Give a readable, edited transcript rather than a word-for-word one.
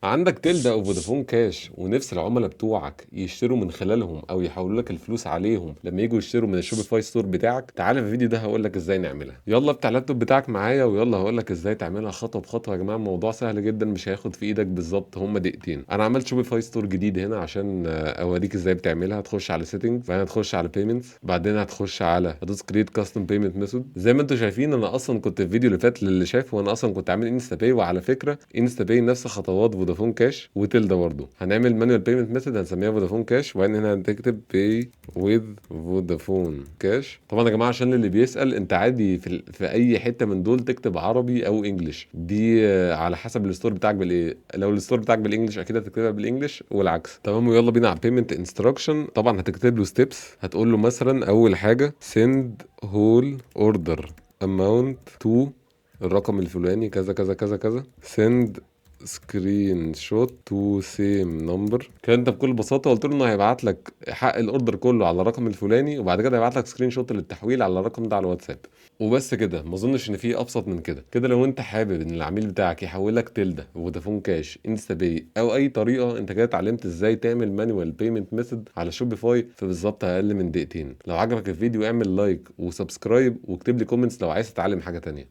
عندك تلدا او فودافون كاش ونفس العملاء بتوعك يشتروا من خلالهم او يحولوا لك الفلوس عليهم لما يجوا يشتروا من الشوبيفاي ستور بتاعك. تعالى في الفيديو ده هقول لك ازاي نعملها. يلا افتح اللابتوب بتاعك معايا ويلا هقول لك ازاي تعملها خطوه بخطوه. يا جماعه الموضوع سهل جدا، مش هياخد في ايدك بالظبط هما دقيقتين. انا عملت شوبيفاي ستور جديد هنا عشان اوريك ازاي بتعملها. هتخش على سيتنج، بعدين هتخش على بيمنتس، بعدين هتدوس كريت كاستم بيمنت ميثود. زي ما انتم شايفين انا اصلا كنت في الفيديو اللي فات للي شافه وانا اصلا كنت عامل انستا باي. وعلى فكره انستا باي نفس خطوات فودافون كاش وتلدا برضه. هنعمل مانوال بيمنت ميثود هنسميها فودافون كاش، وبعدين هنا هتكتب باي وذ فودافون كاش. طبعا يا جماعه عشان اللي بيسال، انت عادي في اي حته من دول تكتب عربي او انجلش، دي على حسب الستور بتاعك بالايه. لو الستور بتاعك بالانجلش اكيد هتكتبها بالانجلش والعكس. تمام، ويلا بينا على بيمنت انستراكشن. طبعا هتكتب له ستيبس. هتقول له مثلا اول حاجه send whole order amount to الرقم الفلاني كذا كذا كذا كذا. send سكرين شوت تو سيم نمبر. كده انت بكل بساطه قلت له انه هيبعت لك حق الاوردر كله على الرقم الفلاني، وبعد كده هيبعت لك سكرين شوت للتحويل على الرقم ده على الواتساب. وبس كده، ما اظنش ان في ابسط من كده. كده لو انت حابب ان العميل بتاعك يحول لك تلدا، فودافون كاش، انستا باي او اي طريقه، انت كده اتعلمت ازاي تعمل مانوال بيمنت ميثود على شوبيفاي في بالظبط اقل من دقيقتين. لو عجبك الفيديو اعمل لايك وسبسكرايب واكتب لي كومنتس لو عايز تتعلم حاجه تانية.